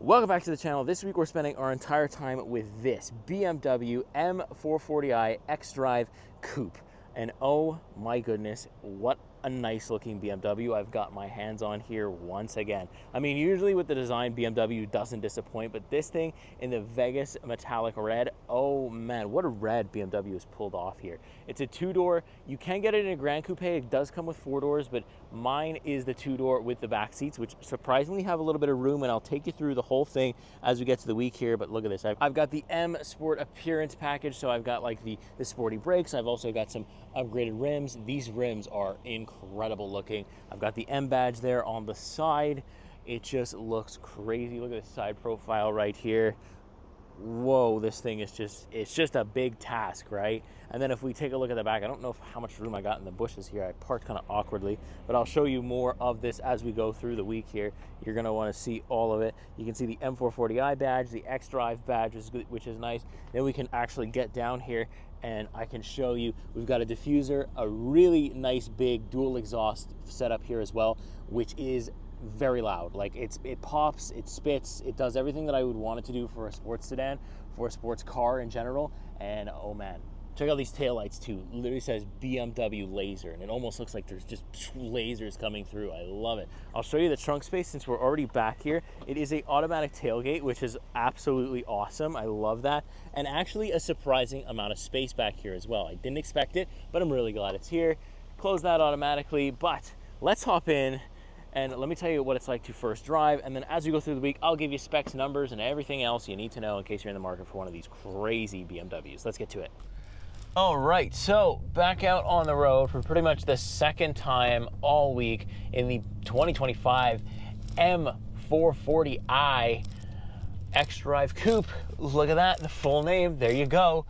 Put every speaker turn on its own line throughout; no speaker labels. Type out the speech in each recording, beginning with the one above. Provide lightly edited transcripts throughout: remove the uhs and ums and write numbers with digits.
Welcome back to the channel. This week we're spending our entire time with this BMW M440i xDrive Coupe. And oh my goodness, what a nice looking BMW I've got my hands on here once again. I mean, usually with the design, BMW doesn't disappoint, but this thing in the Vegas metallic red, oh man, what a red BMW has pulled off here. It's a two-door. You can get it in a Grand Coupe. It does come with four doors, but mine is the two-door with the back seats, which surprisingly have a little bit of room, and I'll take you through the whole thing as we get to the week here. But look at this. I've got the M Sport Appearance package, so I've got like the sporty brakes. I've also got some upgraded rims. These rims are incredible looking. I've got the M badge there on the side. It just looks crazy. Look at the side profile right here. Whoa, this thing is it's just a big task, right? And then if we take a look at the back, I don't know how much room I got in the bushes here. I parked kind of awkwardly, but I'll show you more of this as we go through the week here. You're gonna wanna see all of it. You can see the M440i badge, the xDrive badge, which is nice. Then we can actually get down here and I can show you, we've got a diffuser, a really nice big dual exhaust setup here as well, which is very loud. Like it pops, it spits, it does everything that I would want it to do for a sports sedan, for a sports car in general. And oh man, check out these taillights too. Literally says BMW laser, and it almost looks like there's just lasers coming through. I love it. I'll show you the trunk space since we're already back here. It is a automatic tailgate, which is absolutely awesome. I love that. And actually a surprising amount of space back here as well. I didn't expect it, but I'm really glad it's here. Close that automatically, but let's hop in and let me tell you what it's like to first drive, and then as we go through the week, I'll give you specs, numbers, and everything else you need to know in case you're in the market for one of these crazy BMWs. Let's get to it. All right, so back out on the road for pretty much the second time all week in the 2025 M440i xDrive Coupe. Look at that, the full name, there you go.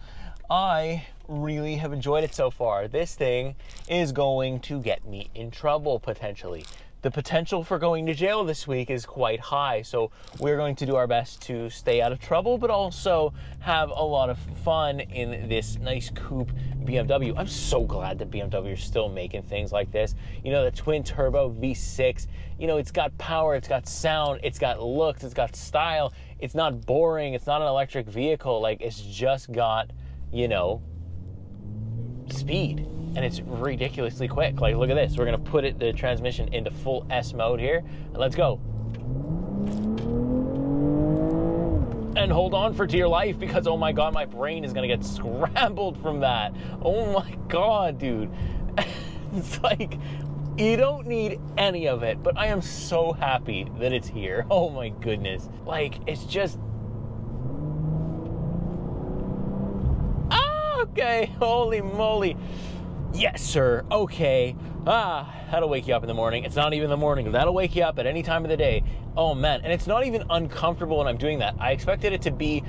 I really have enjoyed it so far. This thing is going to get me in trouble potentially. The potential for going to jail this week is quite high, so we're going to do our best to stay out of trouble, but also have a lot of fun in this nice coupe BMW. I'm so glad that BMW is still making things like this. You know, the twin turbo V6, you know, it's got power, it's got sound, it's got looks, it's got style. It's not boring, it's not an electric vehicle. Like, it's just got, you know, speed. And it's ridiculously quick. Like, look at this. We're gonna put the transmission into full S mode here, and let's go. And hold on for dear life, because oh my God, my brain is gonna get scrambled from that. Oh my God, dude. It's like, you don't need any of it, but I am so happy that it's here. Oh my goodness. Like, it's just, okay, holy moly. Yes, sir. Okay. That'll wake you up in the morning. It's not even the morning. That'll wake you up at any time of the day. Oh man, and it's not even uncomfortable when I'm doing that. I expected it to be,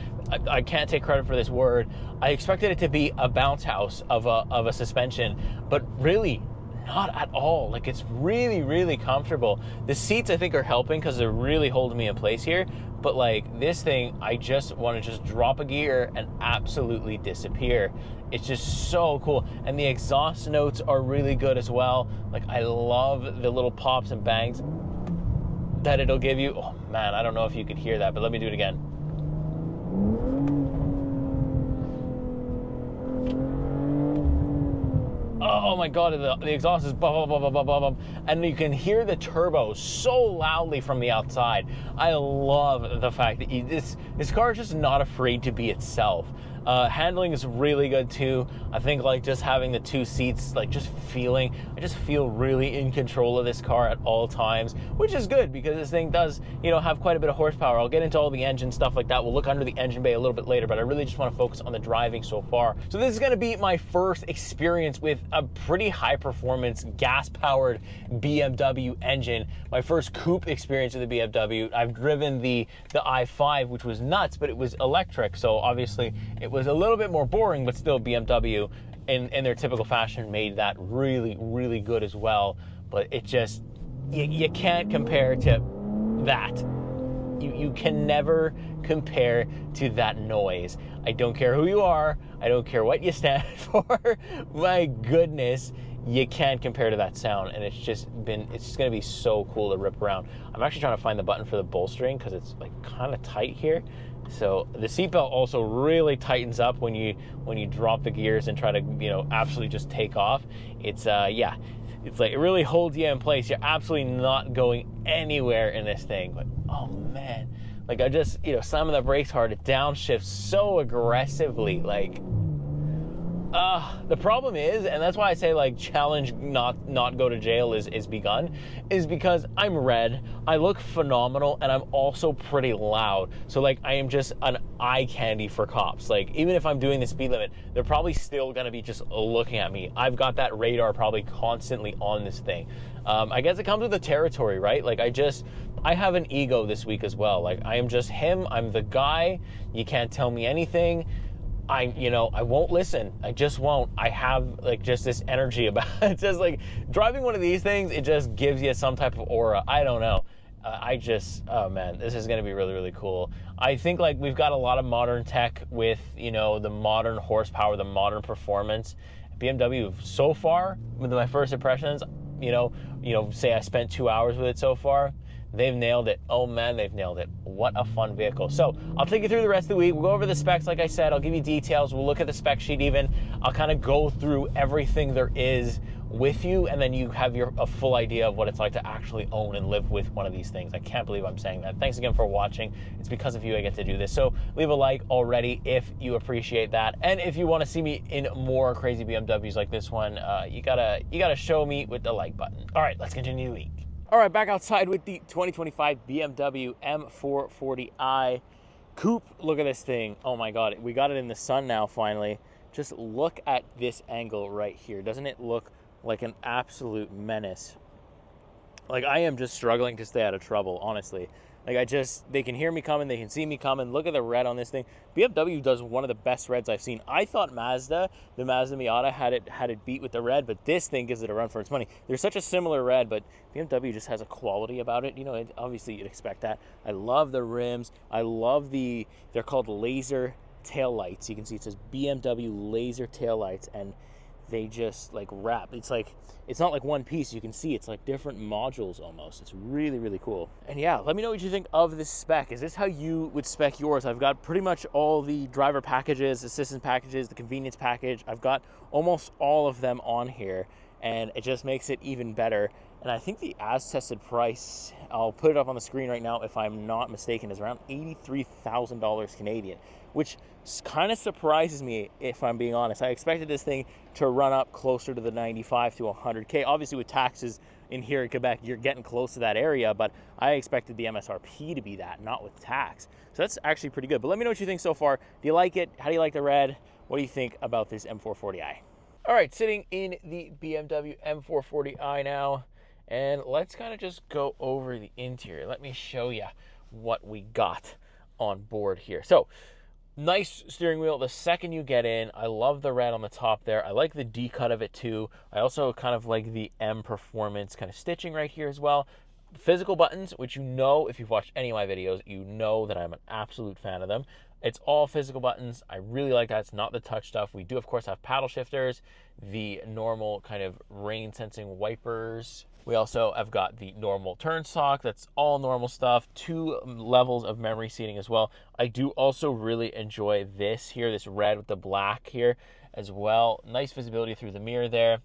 I can't take credit for this word, I expected it to be a bounce house of a suspension, but really not at all. Like, it's really, really comfortable. The seats, I think, are helping because they're really holding me in place here. But like, this thing, I just want to just drop a gear and absolutely disappear. It's just so cool. And the exhaust notes are really good as well. Like, I love the little pops and bangs that it'll give you. Oh man, I don't know if you could hear that, but let me do it again. Oh my God, the exhaust is blah, blah, blah, blah, blah, blah, blah. And you can hear the turbo so loudly from the outside. I love the fact that this car is just not afraid to be itself. Handling is really good too. I think like just having the two seats, like I just feel really in control of this car at all times, which is good because this thing does, you know, have quite a bit of horsepower. I'll get into all the engine stuff like that. We'll look under the engine bay a little bit later, but I really just want to focus on the driving so far. So this is going to be my first experience with a pretty high performance gas powered BMW engine. My first coupe experience with the BMW. I've driven the i5, which was nuts, but it was electric. So obviously it was a little bit more boring, but still BMW in their typical fashion made that really, really good as well. But it just, you can't compare to that. You can never compare to that noise. I don't care who you are. I don't care what you stand for. My goodness, you can't compare to that sound, and it's just going to be so cool to rip around. I'm actually trying to find the button for the bolstering because it's like kind of tight here. So the seatbelt also really tightens up when you drop the gears and try to, you know, absolutely just take off. It's yeah, it's like it really holds you in place. You're absolutely not going anywhere in this thing. But oh man, like I just, you know, slamming the brakes hard, it downshifts so aggressively, like. The problem is, and that's why I say like challenge not go to jail is begun, is because I'm red, I look phenomenal, and I'm also pretty loud. So like I am just an eye candy for cops. Like even if I'm doing the speed limit, they're probably still gonna be just looking at me. I've got that radar probably constantly on this thing. I guess it comes with the territory, right? Like I have an ego this week as well. Like I am just him, I'm the guy, you can't tell me anything. I won't listen. I just won't. I have like just this energy about it. It's just like driving one of these things, it just gives you some type of aura. I don't know. Oh man, this is going to be really, really cool. I think like we've got a lot of modern tech with, you know, the modern horsepower, the modern performance. BMW so far, with my first impressions, you know, say I spent 2 hours with it so far. They've nailed it. Oh man, they've nailed it. What a fun vehicle. So I'll take you through the rest of the week. We'll go over the specs, like I said. I'll give you details. We'll look at the spec sheet even. I'll kind of go through everything there is with you, and then you have a full idea of what it's like to actually own and live with one of these things. I can't believe I'm saying that. Thanks again for watching. It's because of you I get to do this. So leave a like already if you appreciate that. And if you want to see me in more crazy BMWs like this one, you gotta show me with the like button. All right, let's continue the week. All right, back outside with the 2025 BMW M440i Coupe. Look at this thing. Oh my God, we got it in the sun now finally. Just look at this angle right here. Doesn't it look like an absolute menace? Like I am just struggling to stay out of trouble, honestly. Like they can hear me coming, they can see me coming. Look at the red on this thing. BMW does one of the best reds I've seen. I thought the Mazda Miata had it beat with the red, but this thing gives it a run for its money. There's such a similar red, but BMW just has a quality about it. You know, obviously you'd expect that. I love the rims. I love they're called laser tail lights. You can see it says BMW laser tail lights, and they just like wrap. It's not like one piece. You can see it's like different modules almost. It's really, really cool. And yeah, let me know what you think of this spec. Is this how you would spec yours? I've got pretty much all the driver packages, assistance packages, the convenience package. I've got almost all of them on here, and it just makes it even better. And I think the as tested price, I'll put it up on the screen right now if I'm not mistaken, is around $83,000 Canadian, which kind of surprises me if I'm being honest. I expected this thing to run up closer to the 95 to 100K. Obviously with taxes in here in Quebec, you're getting close to that area, but I expected the MSRP to be that, not with tax. So that's actually pretty good. But let me know what you think so far. Do you like it? How do you like the red? What do you think about this M440i? All right, sitting in the BMW M440i now. And let's kind of just go over the interior. Let me show you what we got on board here. So, nice steering wheel the second you get in. I love the red on the top there. I like the D cut of it too. I also kind of like the M Performance kind of stitching right here as well. Physical buttons, which you know, if you've watched any of my videos, you know that I'm an absolute fan of them. It's all physical buttons. I really like that. It's not the touch stuff. We do, of course, have paddle shifters, the normal kind of rain sensing wipers. We also have got the normal turn sock. That's all normal stuff. 2 levels of memory seating as well. I do also really enjoy this here, this red with the black here as well. Nice visibility through the mirror there.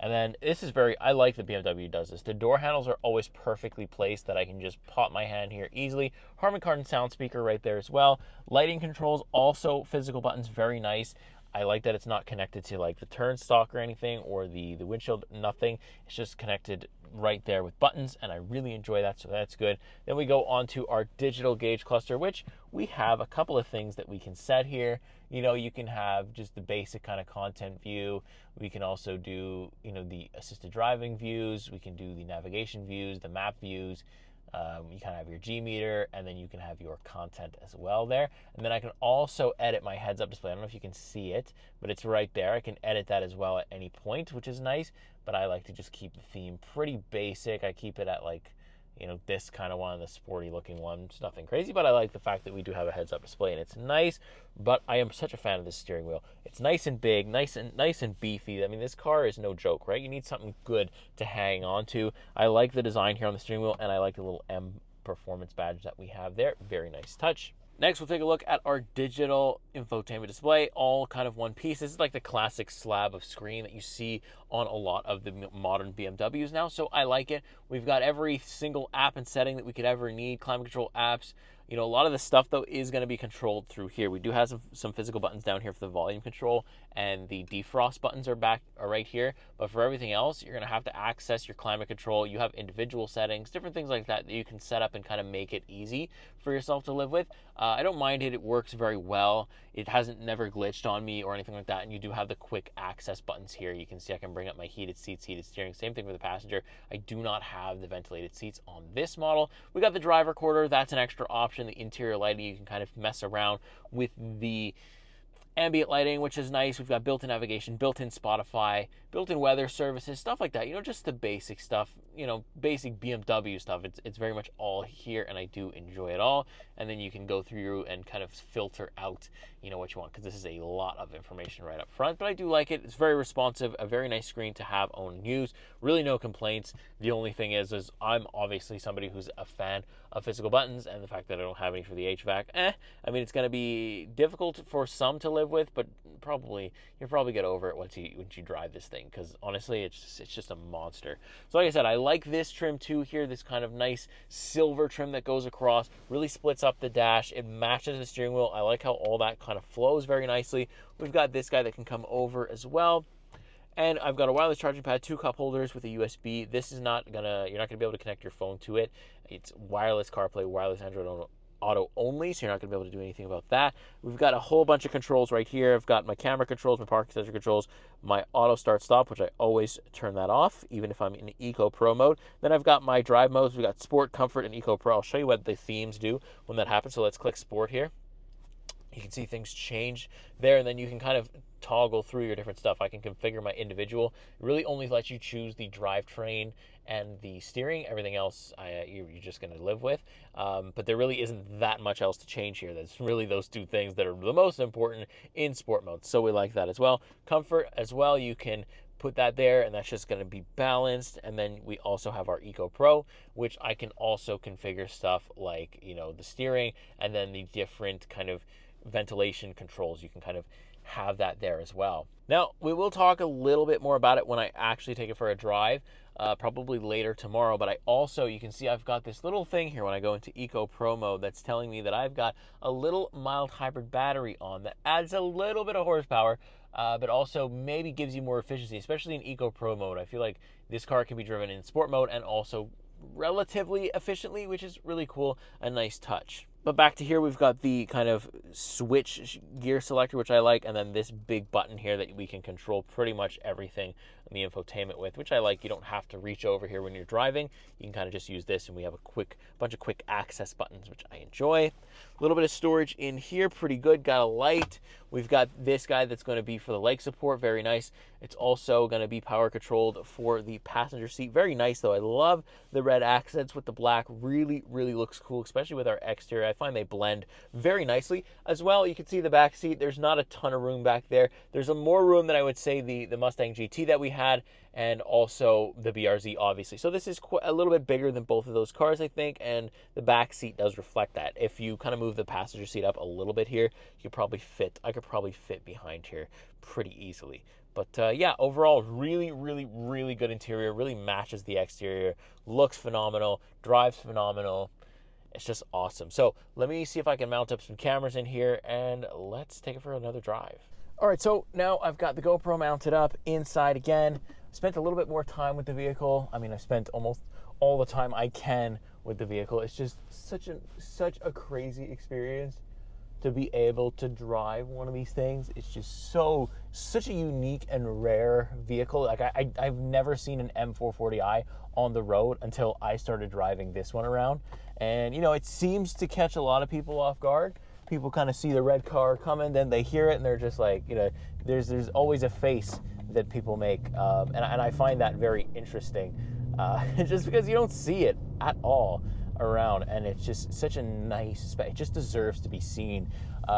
And then this is I like the BMW does this. The door handles are always perfectly placed that I can just pop my hand here easily. Harman Kardon sound speaker right there as well. Lighting controls, also physical buttons, very nice. I like that it's not connected to like the turn stalk or anything, or the windshield, nothing. It's just connected right there with buttons, and I really enjoy that, so that's good. Then we go on to our digital gauge cluster, which we have a couple of things that we can set here. You know, you can have just the basic kind of content view. We can also do, you know, the assisted driving views. We can do the navigation views, the map views. You kind of have your G meter, and then you can have your content as well there. And then I can also edit my heads-up display. I don't know if you can see it, but it's right there. I can edit that as well at any point, which is nice. But I like to just keep the theme pretty basic. I keep it at like, this kind of one of the sporty looking ones. Nothing crazy, but I like the fact that we do have a heads-up display and it's nice. But I am such a fan of this steering wheel. It's nice and big, nice and beefy. I mean, this car is no joke, right? You need something good to hang on to. I like the design here on the steering wheel, and I like the little M performance badge that we have there. Very nice touch. Next, we'll take a look at our digital infotainment display, all kind of one piece. This is like the classic slab of screen that you see on a lot of the modern BMWs now, so I like it. We've got every single app and setting that we could ever need, climate control apps. A lot of the stuff, though, is going to be controlled through here. We do have some physical buttons down here for the volume control, and the defrost buttons are right here. But for everything else, you're going to have to access your climate control. You have individual settings, different things like that you can set up and kind of make it easy for yourself to live with. I don't mind it. It works very well. It hasn't never glitched on me or anything like that. And you do have the quick access buttons here. You can see I can bring up my heated seats, heated steering. Same thing for the passenger. I do not have the ventilated seats on this model. We got the drive recorder. That's an extra option. The interior lighting, you can kind of mess around with the ambient lighting, which is nice. We've got built-in navigation, built-in Spotify, built-in weather services, stuff like that. Just the basic stuff, basic BMW stuff. It's very much all here, and I do enjoy it all. And then you can go through and kind of filter out, what you want, because this is a lot of information right up front. But I do like it. It's very responsive, a very nice screen to have, own, and use. Really no complaints. The only thing is I'm obviously somebody who's a fan of physical buttons, and the fact that I don't have any for the HVAC, I mean, it's going to be difficult for some to live with, but you'll probably get over it once you drive this thing, because honestly, it's just a monster. So like I said, I like this trim too here, this kind of nice silver trim that goes across, really splits up the dash. It matches the steering wheel. I like how all that kind of flows very nicely. We've got this guy that can come over as well. And I've got a wireless charging pad, 2 cup holders with a USB. This is you're not gonna be able to connect your phone to it. It's wireless CarPlay, wireless Android Auto only, so you're not gonna be able to do anything about that. We've got a whole bunch of controls right here. I've got my camera controls, my parking sensor controls, my auto start stop, which I always turn that off, even if I'm in Eco Pro mode. Then I've got my drive modes. We've got Sport, Comfort, and Eco Pro. I'll show you what the themes do when that happens. So let's click Sport here. You can see things change there, and then you can kind of toggle through your different stuff. I can configure my individual. It really only lets you choose the drivetrain and the steering. Everything else you're just going to live with. But there really isn't that much else to change here. That's really those 2 things that are the most important in sport mode. So we like that as well. Comfort as well, you can put that there, and that's just going to be balanced. And then we also have our Eco Pro, which I can also configure stuff like, the steering, and then the different kind of ventilation controls. You can kind of have that there as well. Now, we will talk a little bit more about it when I actually take it for a drive, probably later tomorrow. But you can see I've got this little thing here when I go into Eco Pro mode that's telling me that I've got a little mild hybrid battery on that adds a little bit of horsepower, but also maybe gives you more efficiency, especially in Eco Pro mode. I feel like this car can be driven in sport mode and also relatively efficiently, which is really cool, a nice touch. But back to here, we've got the kind of switch gear selector, which I like, and then this big button here that we can control pretty much everything in the infotainment with, which I like. You don't have to reach over here when you're driving. You can kind of just use this, and we have a bunch of quick access buttons, which I enjoy. A little bit of storage in here, pretty good. Got a light. We've got this guy that's going to be for the leg support, very nice. It's also going to be power controlled for the passenger seat. Very nice, though. I love the red accents with the black. Really, really looks cool, especially with our exterior. I find they blend very nicely. As well, you can see the back seat. There's not a ton of room back there. There's more room than I would say the Mustang GT that we had, and also the BRZ, obviously. So this is a little bit bigger than both of those cars, I think, and the back seat does reflect that. If you kind of move the passenger seat up a little bit here, I could probably fit behind here pretty easily. But yeah, overall, really, really, really good interior. Really matches the exterior. Looks phenomenal. Drives phenomenal. It's just awesome. So let me see if I can mount up some cameras in here, and let's take it for another drive. All right, so now I've got the GoPro mounted up inside again. Spent a little bit more time with the vehicle. I mean, I've spent almost all the time I can with the vehicle. It's just such a crazy experience to be able to drive one of these things. It's just such a unique and rare vehicle. Like I've never seen an M440i on the road until I started driving this one around. And it seems to catch a lot of people off guard. People kind of see the red car coming, then they hear it, and they're just like, there's always a face that people make, and I find that very interesting. just because you don't see it at all around, and it's just such a nice spec. It just deserves to be seen.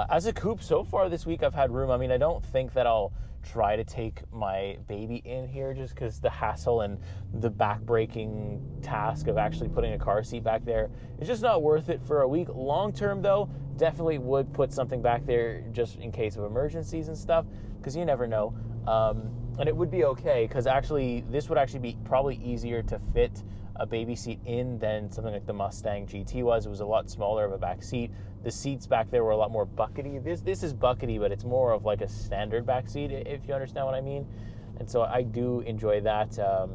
As a coupe, so far this week I've had room. I mean, I don't think that I'll try to take my baby in here just because the hassle and the back-breaking task of actually putting a car seat back there is just not worth it for a week. Long term though, definitely would put something back there just in case of emergencies and stuff, because you never know. And it would be okay, because actually this would actually be probably easier to fit a baby seat in than something like the Mustang GT was. It was a lot smaller of a back seat. The seats back there were a lot more buckety. This is buckety, but it's more of like a standard back seat, if you understand what I mean. And so I do enjoy that. Oh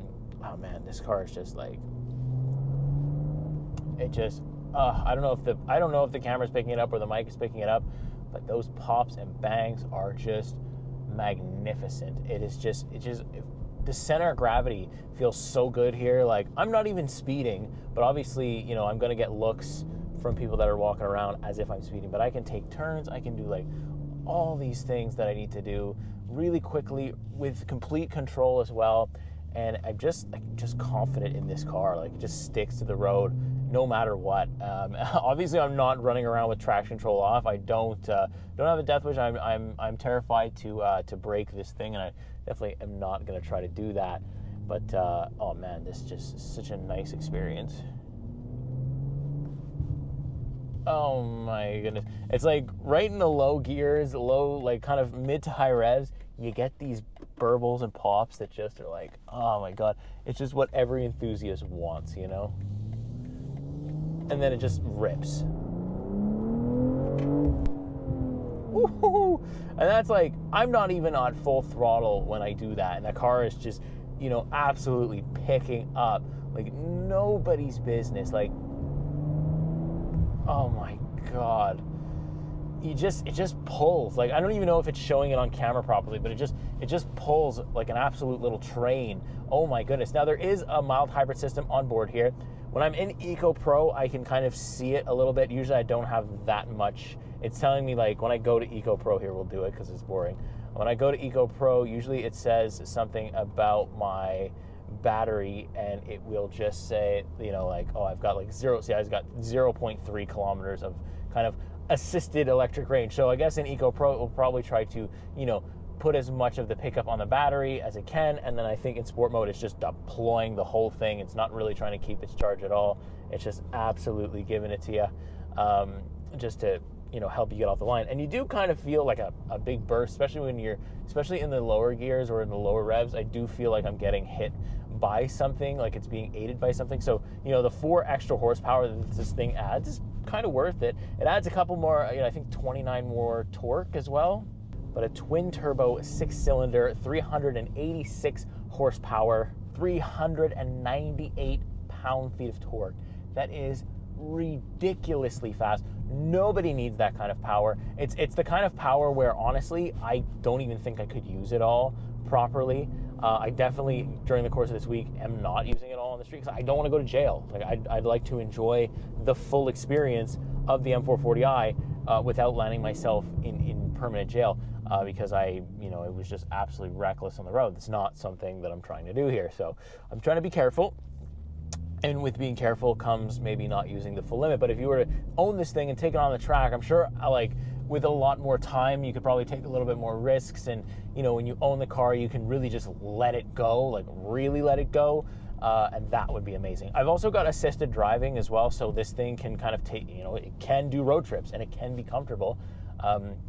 man, this car is just like, it just, I don't know if the camera's picking it up or the mic is picking it up, but those pops and bangs are just magnificent. The center of gravity feels so good here. Like, I'm not even speeding, but obviously, you know, I'm gonna get looks from people that are walking around as if I'm speeding, but I can take turns. I can do like all these things that I need to do really quickly with complete control as well. And I'm just confident in this car. Like, it just sticks to the road no matter what. Obviously, I'm not running around with traction control off. I don't have a death wish. I'm terrified to break this thing, and I definitely am not going to try to do that. But oh man, this just is such a nice experience. Oh my goodness. It's like right in the low gears, like kind of mid to high revs, you get these burbles and pops that just are like, oh my God. It's just what every enthusiast wants, you know? And then it just rips. Woo-hoo-hoo. And that's like, I'm not even on full throttle when I do that. And the car is just, you know, absolutely picking up like nobody's business. Like, oh my God. It just pulls. Like, I don't even know if it's showing it on camera properly, but it just pulls like an absolute little train. Oh my goodness. Now there is a mild hybrid system on board here. When I'm in Eco Pro, I can kind of see it a little bit. Usually I don't have that much. It's telling me, like, when I go to Eco Pro, here we'll do it because it's boring. When I go to Eco Pro, usually it says something about my battery, and it will just say, you know, like, oh, I've got like I've got 0.3 kilometers of kind of assisted electric range. So I guess in Eco Pro it will probably try to, you know, put as much of the pickup on the battery as it can, and then I think in sport mode it's just deploying the whole thing. It's not really trying to keep its charge at all. It's just absolutely giving it to you, just to, you know, help you get off the line. And you do kind of feel like a big burst, especially in the lower gears or in the lower revs. I do feel like I'm getting hit by something, like it's being aided by something. So, you know, the 4 extra horsepower that this thing adds is kind of worth it. It adds a couple more, you know, I think 29 more torque as well. But a twin turbo 6-cylinder, 386 horsepower, 398 pound-feet of torque. That is ridiculously fast. Nobody needs that kind of power. It's the kind of power where, honestly, I don't even think I could use it all properly. I definitely, during the course of this week, am not using it all on the street because I don't want to go to jail. Like, I'd like to enjoy the full experience of the M440i without landing myself in permanent jail. Because it was just absolutely reckless on the road. It's not something that I'm trying to do here. So I'm trying to be careful. And with being careful comes maybe not using the full limit. But if you were to own this thing and take it on the track, I'm sure, like, with a lot more time, you could probably take a little bit more risks. And, you know, when you own the car, you can really just let it go, like really let it go. And that would be amazing. I've also got assisted driving as well. So this thing can kind of take, you know, it can do road trips and it can be comfortable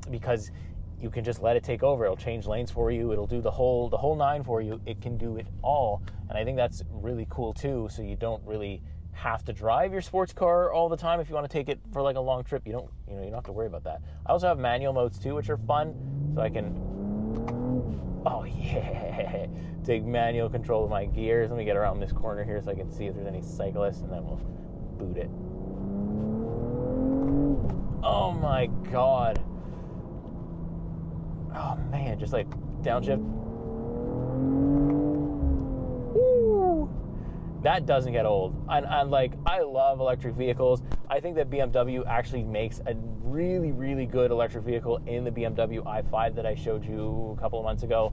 because you can just let it take over. It'll change lanes for you. It'll do the whole nine for you. It can do it all. And I think that's really cool too. So you don't really have to drive your sports car all the time. If you want to take it for like a long trip, you don't have to worry about that. I also have manual modes too, which are fun. So I can, oh yeah, take manual control of my gears. Let me get around this corner here so I can see if there's any cyclists, and then we'll boot it. Oh my God. Oh man, just like downshift. Woo! That doesn't get old. And like, I love electric vehicles. I think that BMW actually makes a really, really good electric vehicle in the BMW i5 that I showed you a couple of months ago.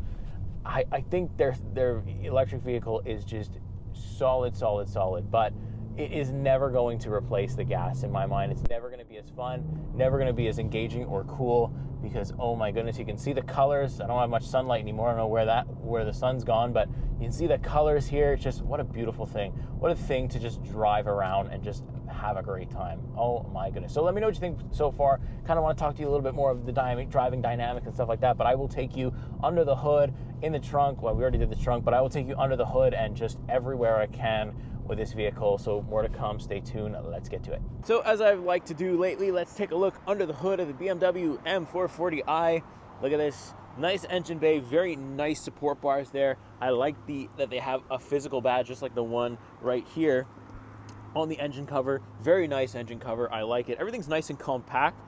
I think their electric vehicle is just solid, solid, solid, but it is never going to replace the gas in my mind. It's never going to be as fun, never going to be as engaging or cool, because oh my goodness, you can see the colors. I don't have much sunlight anymore. I don't know where the sun's gone, but you can see the colors here. It's just, what a beautiful thing. What a thing to just drive around and just have a great time. Oh my goodness. So let me know what you think so far. Kind of want to talk to you a little bit more of the driving dynamics and stuff like that, but I will take you under the hood, in the trunk. Well, we already did the trunk, but I will take you under the hood and just everywhere I can with this vehicle. So more to come. Stay tuned. Let's get to it. So as I like to do lately, let's take a look under the hood of the BMW M440i. Look at this. Nice engine bay, very nice support bars there. I like that they have a physical badge, just like the one right here on the engine cover. Very nice engine cover. I like it. Everything's nice and compact.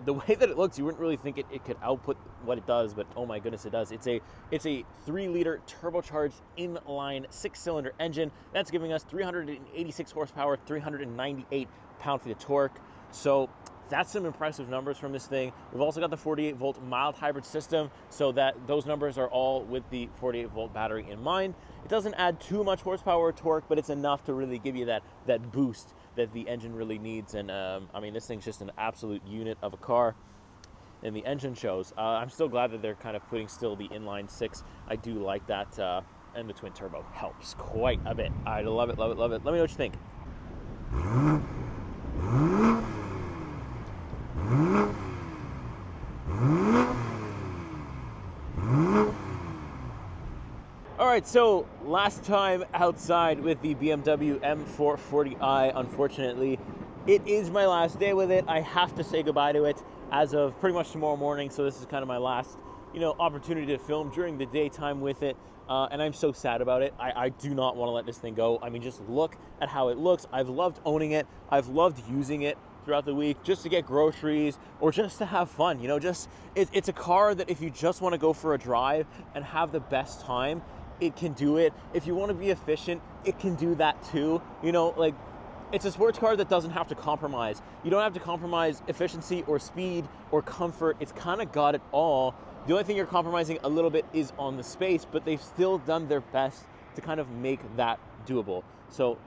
The way that it looks, you wouldn't really think it could output what it does, but oh my goodness, it does. It's a 3-liter turbocharged inline 6-cylinder engine that's giving us 386 horsepower, 398 pound-feet of torque. So that's some impressive numbers from this thing. We've also got the 48-volt mild hybrid system, so that those numbers are all with the 48-volt battery in mind. It doesn't add too much horsepower or torque, but it's enough to really give you that boost that the engine really needs. And I mean, this thing's just an absolute unit of a car, and the engine shows. I'm still glad that they're kind of putting still the inline 6. I do like that, and the twin turbo helps quite a bit. I love it, love it, love it. Let me know what you think. All right, so last time outside with the BMW M440i, unfortunately, it is my last day with it. I have to say goodbye to it as of pretty much tomorrow morning, so this is kind of my last, opportunity to film during the daytime with it, and I'm so sad about it. I do not want to let this thing go. I mean, just look at how it looks. I've loved owning it. I've loved using it throughout the week just to get groceries or just to have fun. It's a car that if you just want to go for a drive and have the best time, it can do it. If you want to be efficient, it can do that too. It's a sports car that doesn't have to compromise. You don't have to compromise efficiency or speed or comfort. It's kind of got it all. The only thing you're compromising a little bit is on the space, but they've still done their best to kind of make that doable. So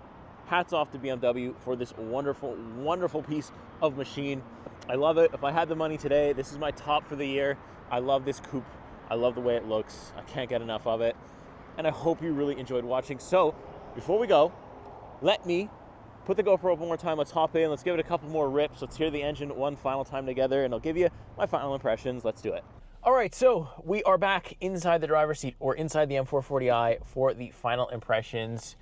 hats off to BMW for this wonderful, wonderful piece of machine. I love it. If I had the money today, this is my top for the year. I love this coupe. I love the way it looks. I can't get enough of it. And I hope you really enjoyed watching. So before we go, let me put the GoPro up one more time. Let's hop in. Let's give it a couple more rips. Let's hear the engine one final time together, and I'll give you my final impressions. Let's do it. All right, so we are back inside the driver's seat, or inside the M440i, for the final impressions.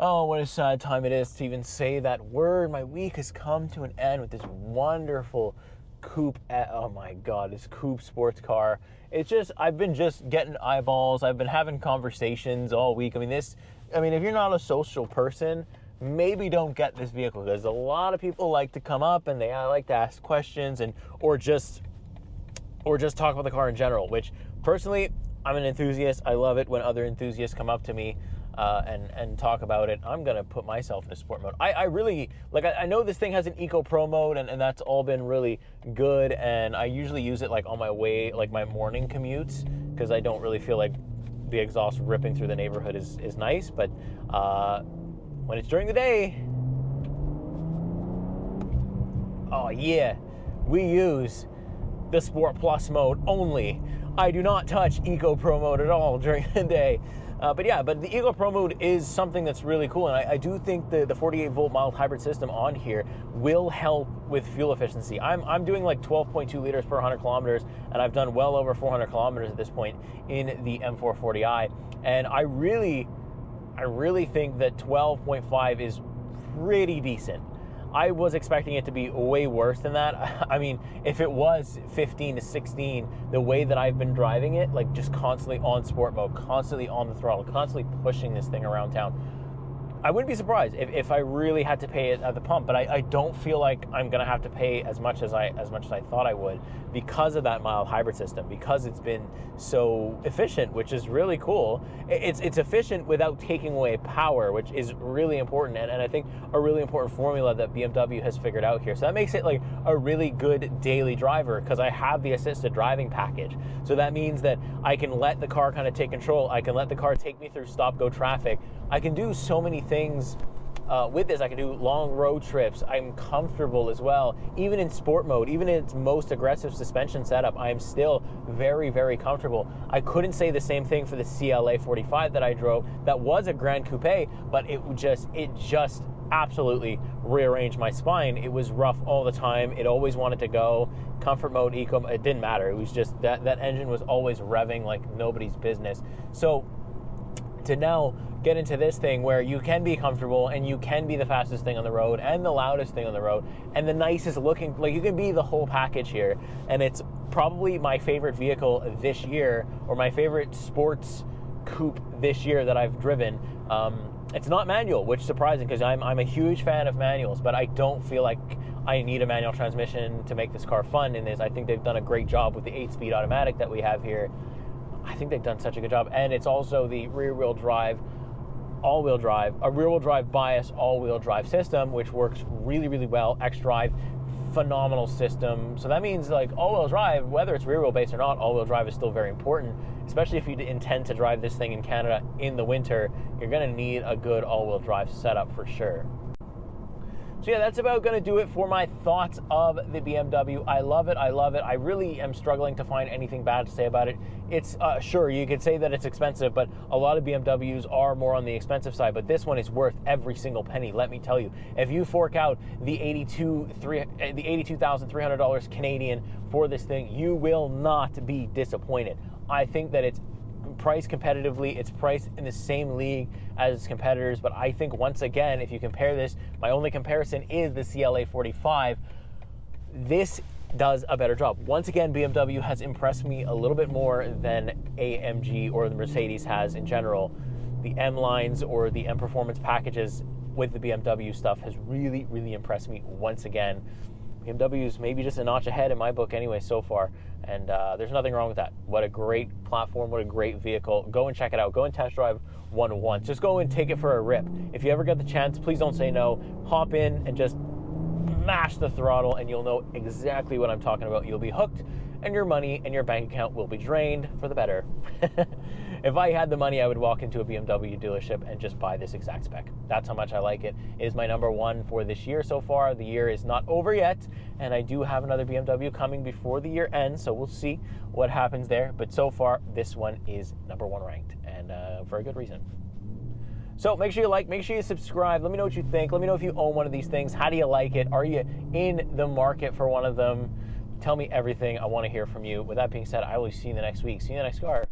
Oh, what a sad time it is to even say that word. My week has come to an end with this wonderful coupe. Oh my God, this coupe sports car. It's just, I've been just getting eyeballs. I've been having conversations all week. I mean, if you're not a social person, maybe don't get this vehicle, because a lot of people like to come up and they like to ask questions or just talk about the car in general, which personally, I'm an enthusiast. I love it when other enthusiasts come up to me and talk about it. I'm gonna put myself into sport mode. I really, I know this thing has an Eco Pro mode, and that's all been really good, and I usually use it on my way, my morning commutes, because I don't really feel like the exhaust ripping through the neighborhood is nice, but when it's during the day, oh yeah, we use the Sport Plus mode only. I do not touch Eco Pro mode at all during the day. But the Eco Pro mode is something that's really cool, and I do think the 48-volt mild hybrid system on here will help with fuel efficiency. I'm doing 12.2 liters per 100 kilometers, and I've done well over 400 kilometers at this point in the M440i, and I really think that 12.5 is pretty decent. I was expecting it to be way worse than that. I mean, if it was 15 to 16, the way that I've been driving it, just constantly on sport mode, constantly on the throttle, constantly pushing this thing around town, I wouldn't be surprised if I really had to pay it at the pump, but I don't feel like I'm gonna have to pay as much as I thought I would, because of that mild hybrid system, because it's been so efficient, which is really cool. It's efficient without taking away power, which is really important, and I think a really important formula that BMW has figured out here. So that makes it a really good daily driver, because I have the assisted driving package. So that means that I can let the car kind of take control. I can let the car take me through stop-go traffic I can do so many things with this. I can do long road trips. I'm comfortable as well. Even in sport mode, even in its most aggressive suspension setup, I am still very, very comfortable. I couldn't say the same thing for the CLA 45 that I drove. That was a Grand Coupe, but it just absolutely rearranged my spine. It was rough all the time. It always wanted to go. Comfort mode, eco, it didn't matter. It was just that engine was always revving like nobody's business. So to now get into this thing where you can be comfortable and you can be the fastest thing on the road and the loudest thing on the road and the nicest looking, like you can be the whole package here. And it's probably my favorite vehicle this year, or my favorite sports coupe this year that I've driven. It's not manual, which is surprising because I'm a huge fan of manuals, but I don't feel like I need a manual transmission to make this car fun in this. I think they've done a great job with the 8-speed automatic that we have here. I think they've done such a good job. And it's also the rear-wheel drive, all-wheel drive, a rear-wheel drive bias all-wheel drive system, which works really, really well. X-Drive, phenomenal system. So that means like all-wheel drive, whether it's rear-wheel based or not, all-wheel drive is still very important, especially if you intend to drive this thing in Canada in the winter. You're going to need a good all-wheel drive setup for sure. So yeah, that's about going to do it for my thoughts of the BMW. I love it. I love it. I really am struggling to find anything bad to say about it. It's sure, you could say that it's expensive, but a lot of BMWs are more on the expensive side, but this one is worth every single penny, let me tell you. If you fork out the $82,300 Canadian for this thing, you will not be disappointed. I think that it's priced competitively. It's priced in the same league as its competitors, but I think once again, if you compare this, my only comparison is the CLA 45. This does a better job. Once again, BMW has impressed me a little bit more than AMG or the Mercedes has in general. The M lines or the M Performance packages with the BMW stuff has really, really impressed me once again. BMW's maybe just a notch ahead in my book anyway so far, and there's nothing wrong with that. What a great platform, what a great vehicle. Go and check it out. Go and test drive one once. Just go and take it for a rip. If you ever get the chance, please don't say no. Hop in and just mash the throttle and you'll know exactly what I'm talking about. You'll be hooked and your money and your bank account will be drained for the better. If I had the money, I would walk into a BMW dealership and just buy this exact spec. That's how much I like it. It is my number one for this year so far. The year is not over yet, and I do have another BMW coming before the year ends, so we'll see what happens there. But so far, this one is number one ranked, and for a good reason. So make sure you like, make sure you subscribe. Let me know what you think. Let me know if you own one of these things. How do you like it? Are you in the market for one of them? Tell me everything. I want to hear from you. With that being said, I will see you in the next week. See you in the next car.